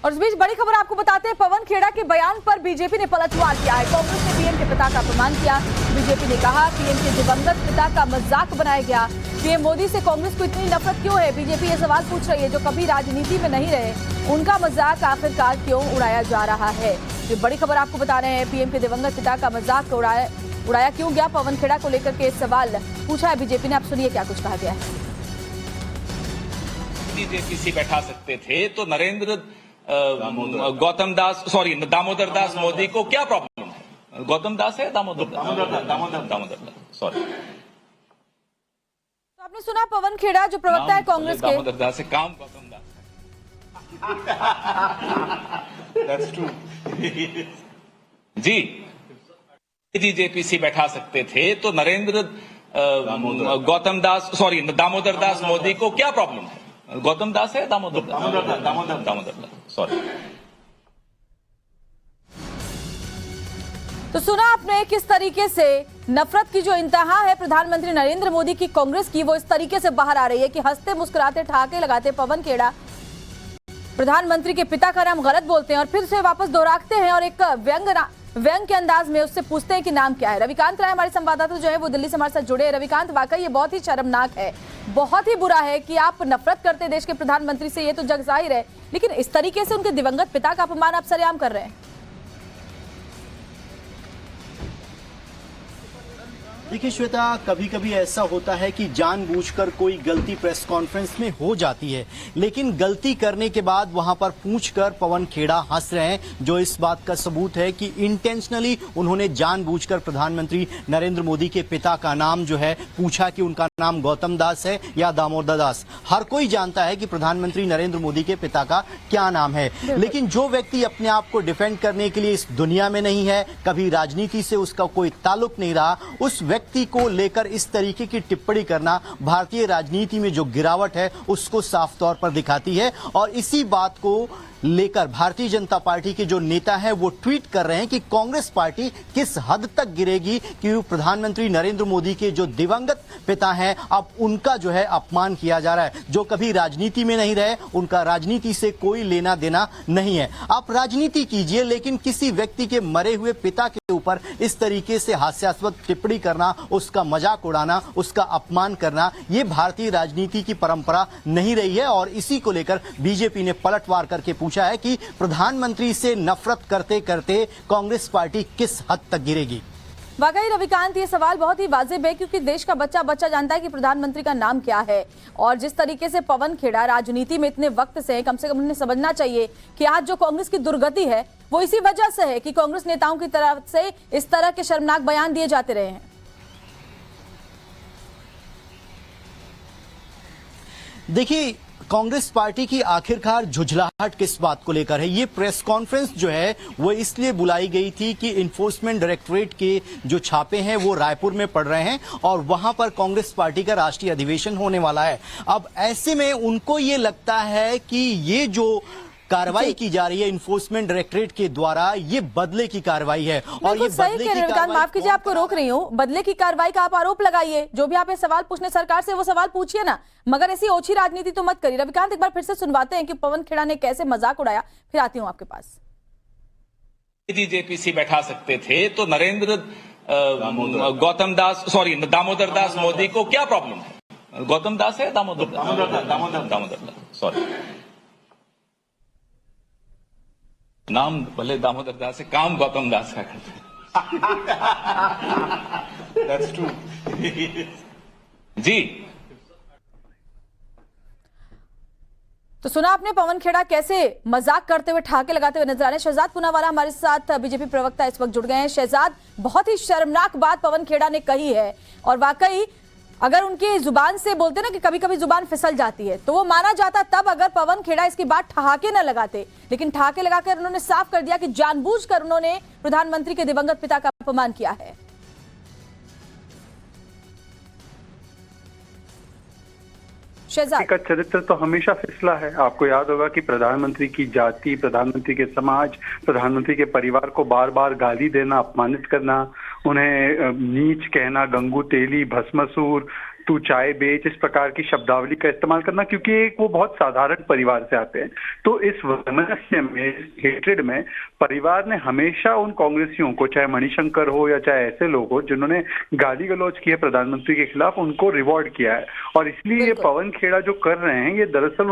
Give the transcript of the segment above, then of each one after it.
और इस बीच बड़ी खबर आपको बताते हैं, पवन खेड़ा के बयान पर बीजेपी ने पलटवार किया है। कांग्रेस ने पीएम के पिता का अपमान किया। बीजेपी ने कहा पीएम के दिवंगत पिता का मजाक बनाया गया। पीएम मोदी से कांग्रेस को इतनी नफरत क्यों है? बीजेपी ये सवाल पूछ रही है। जो कभी राजनीति में नहीं रहे, उनका मजाक आखिरकार क्यों उड़ाया जा रहा है? ये बड़ी खबर आपको बता रहे हैं, पीएम के दिवंगत पिता का मजाक उड़ाया क्यों गया? पवन खेड़ा को लेकर के सवाल पूछा है बीजेपी ने। आप सुनिए क्या कुछ कहा गया है। बीजेपी बैठा सकते थे तो नरेंद्र दामोदर दास मोदी को क्या प्रॉब्लम है? गौतम दास है दामोदर दास सॉरी। तो आपने सुना पवन खेड़ा जो प्रवक्ता है कांग्रेस के, दामोदर दास से काम गौतम दास That's true. जी बीजेपी बैठा सकते थे तो नरेंद्र दामोदर दास मोदी को क्या प्रॉब्लम है? गौतम दास है दामोदर दास सॉरी। तो सुना आपने किस तरीके से नफरत की जो इंतहा है प्रधानमंत्री नरेंद्र मोदी की कांग्रेस की, वो इस तरीके से बाहर आ रही है कि हंसते मुस्कुराते ठहाके लगाते पवन खेड़ा प्रधानमंत्री के पिता का नाम गलत बोलते हैं और फिर से वापस दोहराते हैं और एक व्यंग के अंदाज में उससे पूछते हैं कि नाम क्या है। रविकांत राय हमारे संवाददाता जो है वो दिल्ली से हमारे साथ जुड़े हैं। रविकांत, वाकई ये बहुत ही शर्मनाक है, बहुत ही बुरा है कि आप नफरत करते हैं देश के प्रधानमंत्री से, ये तो जग जाहिर है, लेकिन इस तरीके से उनके दिवंगत पिता का अपमान आप सरेआम कर रहे हैं। देखिए श्वेता, कभी कभी ऐसा होता है कि जानबूझकर कोई गलती प्रेस कॉन्फ्रेंस में हो जाती है, लेकिन गलती करने के बाद वहां पर पूछकर पवन खेड़ा हंस रहे हैं, जो इस बात का सबूत है कि इंटेंशनली उन्होंने जानबूझकर प्रधानमंत्री नरेंद्र मोदी के पिता का नाम जो है पूछा कि उनका नाम गौतम दास है या दामोदर दास। हर कोई जानता है कि प्रधानमंत्री नरेंद्र मोदी के पिता का क्या नाम है, लेकिन जो व्यक्ति अपने आप को डिफेंड करने के लिए इस दुनिया में नहीं है, कभी राजनीति से उसका कोई ताल्लुक नहीं रहा, उस व्यक्ति को लेकर इस तरीके की टिप्पणी करना भारतीय राजनीति में जो गिरावट है उसको साफ तौर पर दिखाती है। और इसी बात को लेकर भारतीय जनता पार्टी के जो नेता हैं वो ट्वीट कर रहे हैं कि कांग्रेस पार्टी किस हद तक गिरेगी कि प्रधानमंत्री नरेंद्र मोदी के जो दिवंगत पिता हैं अब उनका जो है अपमान किया जा रहा है। जो कभी राजनीति में नहीं रहे, उनका राजनीति से कोई लेना देना नहीं है। आप राजनीति कीजिए, लेकिन किसी व्यक्ति के मरे हुए पिता के ऊपर इस तरीके से हास्यास्पद टिप्पणी करना, उसका मजाक उड़ाना, उसका अपमान करना, ये भारतीय राजनीति की परंपरा नहीं रही है। और इसी को लेकर बीजेपी ने पलटवार करके पूछा है कि प्रधानमंत्री से नफरत करते करते कांग्रेस पार्टी किस हद तक गिरेगी। वाकई रविकांत, ये सवाल बहुत ही वाजिब है, क्योंकि देश का बच्चा जानता है कि प्रधानमंत्री का नाम क्या है। और जिस तरीके से पवन खेड़ा राजनीति में इतने वक्त से, कम से कम उन्हें समझना चाहिए कि आज जो कांग्रेस की दुर्गति है वो इसी वजह से है कि कांग्रेस नेताओं की तरफ से इस तरह के शर्मनाक बयान दिए जाते रहे हैं। देखिए, कांग्रेस पार्टी की आखिरकार झुंझलाहट किस बात को लेकर है? ये प्रेस कॉन्फ्रेंस जो है वो इसलिए बुलाई गई थी कि इन्फोर्समेंट डायरेक्टरेट के जो छापे हैं वो रायपुर में पड़ रहे हैं और वहां पर कांग्रेस पार्टी का राष्ट्रीय अधिवेशन होने वाला है। अब ऐसे में उनको ये लगता है कि ये जो कार्रवाई की जा रही है इन्फोर्समेंट डायरेक्टरेट के द्वारा, ये बदले की कार्रवाई है। और ये बदले की कार्रवाई, माफ कीजिए आपको रोक रही हूँ, बदले की कार्रवाई का आप आरोप लगाइए, जो भी आप ये सवाल पूछने सरकार से वो सवाल पूछिए ना, मगर ऐसी ओछी राजनीति तो मत करिए। रविकांत, एक बार फिर से सुनवाते हैं कि पवन खेड़ा ने कैसे मजाक उड़ाया, फिर आती हूँ आपके पास। बीजेपी बैठा सकते थे तो नरेंद्र दामोदर दास मोदी को क्या प्रॉब्लम है? गौतम दास है दामोदर दास सॉरी। नाम भले दामोदर दास है, काम गौतम दास का करते हैं। That's true. जी तो सुना आपने पवन खेड़ा कैसे मजाक करते हुए ठहाके लगाते हुए नजर आ रहे हैं। शहजाद पूनावाला हमारे साथ बीजेपी प्रवक्ता इस वक्त जुड़ गए हैं। शहजाद, बहुत ही शर्मनाक बात पवन खेड़ा ने कही है और वाकई अगर उनकी जुबान से बोलते ना कि कभी कभी जुबान फिसल जाती है, तो वो माना जाता तब अगर पवन खेड़ा इसकी बात ठहाके न लगाते, लेकिन ठहाके लगाकर उन्होंने साफ कर दिया कि जानबूझकर उन्होंने प्रधानमंत्री के दिवंगत पिता का अपमान किया है। का चरित्र तो हमेशा फिसला है। आपको याद होगा कि प्रधानमंत्री की जाति, प्रधानमंत्री के समाज, प्रधानमंत्री के परिवार को बार बार गाली देना, अपमानित करना, उन्हें नीच कहना, गंगू तेली, भस्मासुर, तू चाय बेच, इस प्रकार की शब्दावली का इस्तेमाल करना, क्योंकि एक वो बहुत साधारण परिवार से आते हैं। तो इस वैमनस्य में, हेट्रेड में परिवार ने हमेशा उन कांग्रेसियों को, चाहे मणिशंकर हो या चाहे ऐसे लोग हो जिन्होंने गाली गलौज की है प्रधानमंत्री के खिलाफ, उनको रिवॉर्ड किया है। और इसलिए ये पवन खेड़ा जो कर रहे हैं, ये दरअसल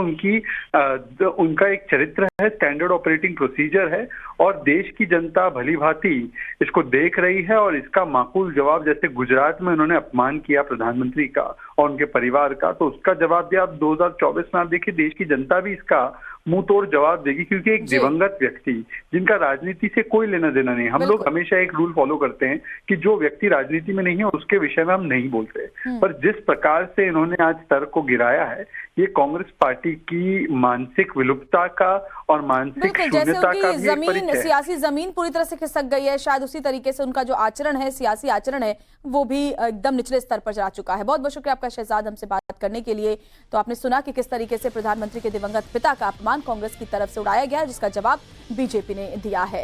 उनका एक चरित्र है, स्टैंडर्ड ऑपरेटिंग प्रोसीजर है, और देश की जनता भली भांति इसको देख रही है। और इसका माकूल जवाब, जैसे गुजरात में उन्होंने अपमान किया प्रधानमंत्री का और उनके परिवार का, तो उसका जवाब भी आप 2024 में आप देखिए, देश की जनता भी इसका मुंह तोड़ जवाब देगी, क्योंकि एक दिवंगत व्यक्ति जिनका राजनीति से कोई लेना देना नहीं, हम लोग हमेशा एक रूल फॉलो करते हैं कि जो व्यक्ति राजनीति में नहीं है उसके विषय में हम नहीं बोलते, पर जिस प्रकार से इन्होंने आज तर्क को गिराया है, ये कांग्रेस पार्टी की मानसिक विलुप्तता का और मानसिक शून्यता का भी एक परिचय है। सियासी जमीन पूरी तरह से खिसक गई है, शायद उसी तरीके से उनका जो आचरण है, सियासी आचरण है, वो भी एकदम निचले स्तर पर जा चुका है। बहुत बहुत शुक्रिया आपका शहजाद, हमसे बात करने के लिए। तो आपने सुना कि किस तरीके से प्रधानमंत्री के दिवंगत पिता का अपमान कांग्रेस की तरफ से उड़ाया गया, जिसका जवाब बीजेपी ने दिया है।